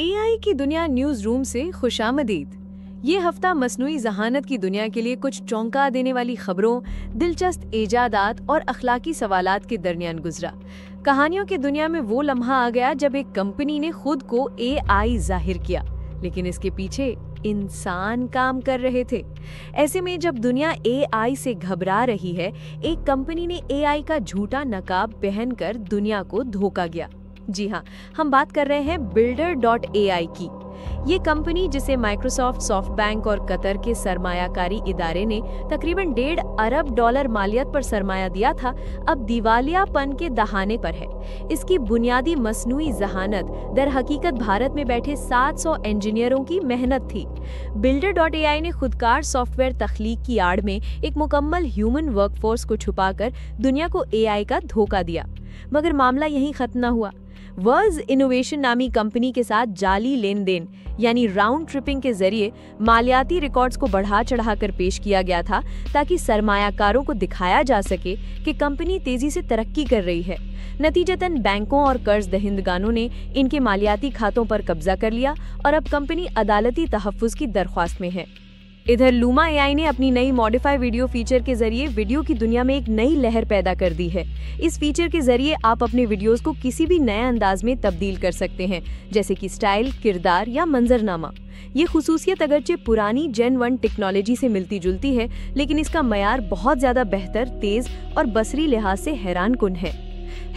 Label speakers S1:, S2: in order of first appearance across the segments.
S1: AI की दुनिया news room से खुशामदीद। ये हफ्ता मसनूई जहानत की दुनिया के लिए कुछ चौंका देने वाली खबरों, दिलचस्प इजादात और अखलाकी सवालात के दरमियान गुजरा। कहानियों की दुनिया में वो लम्हा आ गया जब एक कंपनी ने खुद को एआई जाहिर किया, लेकिन इसके पीछे इंसान काम कर रहे थे। ऐसे में जब दुनिया एआई से घबरा रही है, एक कंपनी ने एआई का झूठा नकाब पहनकर दुनिया को धोखा दिया। जी हाँ, हम बात कर रहे हैं Builder.ai की। ये कंपनी, जिसे माइक्रोसॉफ्ट, सॉफ्टबैंक और कतर के सरमायाकारी इदारे ने तकरीबन $1.5 अरब मालियत पर सरमाया दिया था, अब दिवालियापन के दहाने पर है। इसकी बुनियादी मसनूई जहानत दर हकीकत भारत में बैठे 700 इंजीनियरों की मेहनत थी। Builder.ai ने खुदकार सॉफ्टवेयर तख्लीक की आड़ में एक मुकम्मल ह्यूमन वर्कफोर्स को छुपाकर दुनिया को एआई का धोखा दिया। मगर मामला यहीं खत्म न हुआ। वर्ज इनोवेशन नामी कंपनी के साथ जाली लेन देन यानी राउंड ट्रिपिंग के जरिए मालियाती रिकॉर्ड्स को बढ़ा चढ़ाकर पेश किया गया था, ताकि सरमायाकारों को दिखाया जा सके कि कंपनी तेजी से तरक्की कर रही है। नतीजतन बैंकों और कर्ज दहिंदगानों ने इनके मालियाती खातों पर कब्जा कर लिया और अब कंपनी अदालती तहफ्फुज की दरख्वास्त में है। इधर लूमा एआई ने अपनी नई मॉडिफाई वीडियो फीचर के जरिए वीडियो की दुनिया में एक नई लहर पैदा कर दी है। इस फीचर के जरिए आप अपने वीडियोस को किसी भी नए अंदाज में तब्दील कर सकते हैं, जैसे कि स्टाइल, किरदार या मंजरनामा। ये खुसूसियत अगरचे पुरानी जेन 1 टेक्नोलॉजी से मिलती जुलती है, लेकिन इसका मयार बहुत ज्यादा बेहतर, तेज और बसरी लिहाज से हैरानकुन है।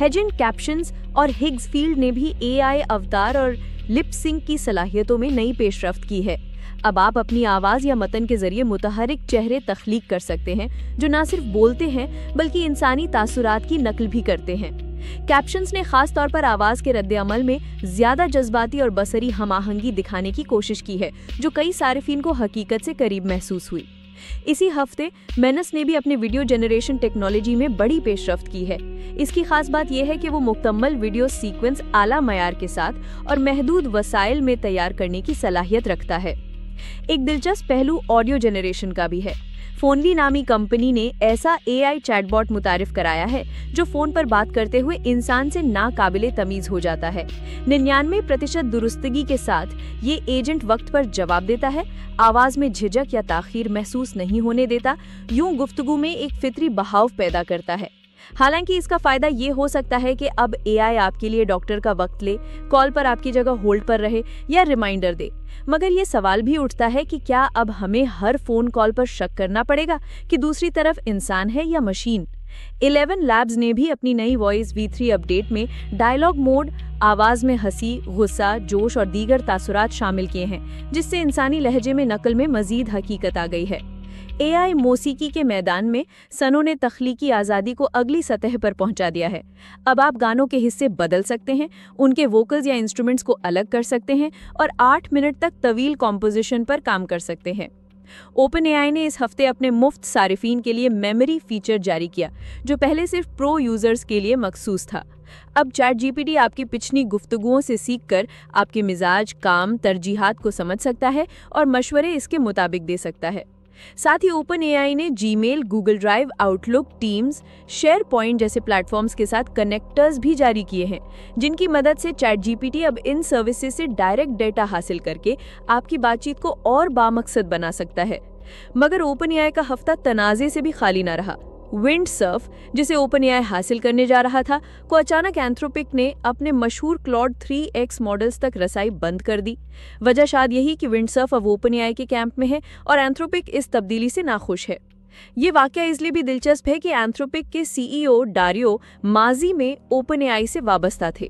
S1: हेजन कैप्शंस और हिग्स फील्ड ने भी एआई अवतार और लिप सिंक की सलाहियतों में नई पेशरफ्त की है। अब आप अपनी आवाज या मतन के जरिए मुतहरिक चेहरे तख्लीक कर सकते हैं, जो न सिर्फ बोलते हैं बल्कि इंसानी तासुरात की नकल भी करते हैं। कैप्शंस ने खास तौर पर आवाज के रद्द-ए-अमल में ज्यादा जज्बाती और बसरी हमाहंगी दिखाने की कोशिश की है, जो कई सारिफीन को हकीकत से करीब महसूस हुई। इसी हफ्ते मेनस ने भी अपने वीडियो जनरेशन टेक्नोलॉजी में बड़ी पेशरफ्त की है। इसकी खास बात यह है कि वो मुकम्मल वीडियो सीक्वेंस आला मयार के साथ और महदूद वसाइल में तैयार करने की सलाहियत रखता है। एक दिलचस्प पहलू ऑडियो जनरेशन का भी है। फोनली नामी कंपनी ने ऐसा एआई चैटबॉट मुतारिफ कराया है जो फोन पर बात करते हुए इंसान से नाकाबिले तमीज हो जाता है। 99% दुरुस्तगी के साथ ये एजेंट वक्त पर जवाब देता है, आवाज में झिझक या ताखीर महसूस नहीं होने देता, यूं गुफ्तगू में एक फितरी बहाव पैदा करता है। हालांकि इसका फायदा ये हो सकता है कि अब एआई आपके लिए डॉक्टर का वक्त ले, कॉल पर आपकी जगह होल्ड पर रहे या रिमाइंडर दे। मगर ये सवाल भी उठता है कि क्या अब हमें हर फोन कॉल पर शक करना पड़ेगा कि दूसरी तरफ इंसान है या मशीन। 11 लैब्स ने भी अपनी नई वॉइस V3 अपडेट में डायलॉग मोड, आवाज में हंसी, गुस्सा, जोश और दीगर तासुरात शामिल किए हैं, जिससे इंसानी लहजे में नकल में मजीद हकीकत आ गई है। एआई मौसीकी के मैदान में सनों ने तख्लीकी आज़ादी को अगली सतह पर पहुंचा दिया है। अब आप गानों के हिस्से बदल सकते हैं, उनके वोकल्स या इंस्ट्रूमेंट्स को अलग कर सकते हैं और 8 मिनट तक तवील कॉम्पोजिशन पर काम कर सकते हैं। ओपन एआई ने इस हफ्ते अपने मुफ्त सारिफीन के लिए मेमोरी फीचर जारी किया, जो पहले सिर्फ प्रो यूजर्स के लिए मखसूस था। अब ChatGPT आपकी पिछली गुफ्तगुओं से सीखकर आपके मिजाज, काम, तरजीहात को समझ सकता है और मशवरे इसके मुताबिक दे सकता है। साथ ही ओपन एआई ने Gmail, Google drive, outlook, teams, share point जैसे प्लेटफॉर्म्स के साथ कनेक्टर्स भी जारी किए हैं, जिनकी मदद से ChatGPT अब इन सर्विसेज से डायरेक्ट डेटा हासिल करके आपकी बातचीत को और बामकसद बना सकता है। मगर ओपन एआई का हफ्ता तनाज़े से भी खाली न रहा। विंडसर्फ, जिसे ओपन एआई हासिल करने जा रहा था, को अचानक एंथ्रोपिक ने अपने मशहूर क्लॉड 3x मॉडल्स तक रसाई बंद कर दी। वजह शायद यही कि विंडसर्फ अब ओपन एआई के कैंप में है और एंथ्रोपिक इस तब्दीली से नाखुश है। ये वाकया इसलिए भी दिलचस्प है कि एंथ्रोपिक के CEO डारियो माजी में ओपन एआई से वाबस्ता थे।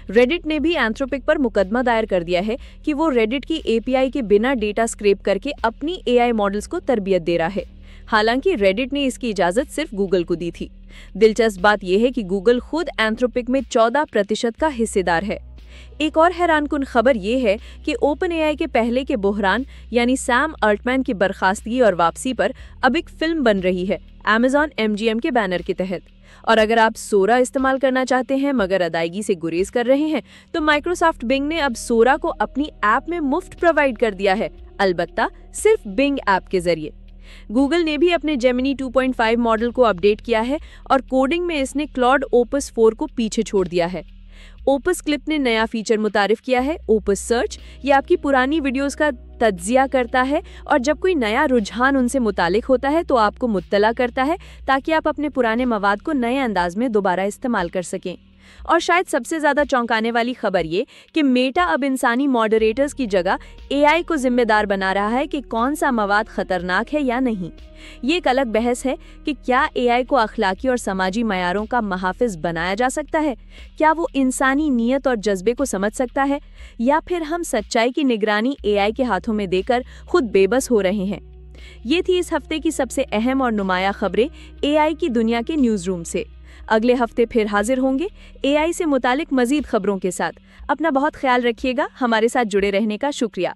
S1: रेडिट ने भी एंथ्रोपिक पर मुकदमा दायर कर दिया है कि वो रेडिट की API के बिना डेटा स्क्रैप करके अपनी AI मॉडल्स को तरबियत दे रहा है। हालांकि रेडिट ने इसकी इजाजत सिर्फ गूगल को दी थी। दिलचस्प बात यह है कि गूगल खुद एंथ्रोपिक में 14% का हिस्सेदार है। एक और हैरानकुन खबर यह है कि ओपन एआई के पहले के बुहरान यानी सैम अल्टमैन की बर्खास्तगी और वापसी पर अब एक फिल्म बन रही है Amazon MGM के बैनर के तहत। और अगर आप सोरा इस्तेमाल करना चाहते हैं मगर अदायगी से गुरेज कर रहे हैं, तो माइक्रोसॉफ्ट बिंग ने अब सोरा को अपनी ऐप में मुफ्त प्रोवाइड कर दिया है, अलबत्ता सिर्फ बिंग ऐप के जरिए। गूगल ने भी अपने जेमिनी 2.5 मॉडल को अपडेट किया है और कोडिंग में इसने क्लॉड ओपस 4 को पीछे छोड़ दिया है। ओपस क्लिप ने नया फीचर मुतारिफ किया है, ओपस सर्च। ये आपकी पुरानी वीडियोस का तज्जिया करता है और जब कोई नया रुझान उनसे मुतालिक होता है तो आपको मुत्तला करता है, ताकि आप अपने पुराने मवाद को नए अंदाज में दोबारा इस्तेमाल कर सकें। और शायद सबसे ज्यादा चौंकाने वाली खबर ये कि मेटा अब इंसानी मॉडरेटर्स की जगह एआई को जिम्मेदार बना रहा है कि कौन सा मवाद खतरनाक है या नहीं। ये एक अलग बहस है कि क्या एआई को अखलाकी और समाजी मयारों का महाफिज बनाया जा सकता है? क्या वो इंसानी नीयत और जज्बे को समझ सकता है, या फिर हम सच्चाई की निगरानी एआई के हाथों में देकर खुद बेबस हो रहे हैं? ये थी इस हफ्ते की सबसे अहम और नुमाया खबरें एआई की दुनिया के न्यूज़ रूम से। अगले हफ्ते फिर हाजिर होंगे एआई से मुतालिक मजीद खबरों के साथ। अपना बहुत ख्याल रखिएगा। हमारे साथ जुड़े रहने का शुक्रिया।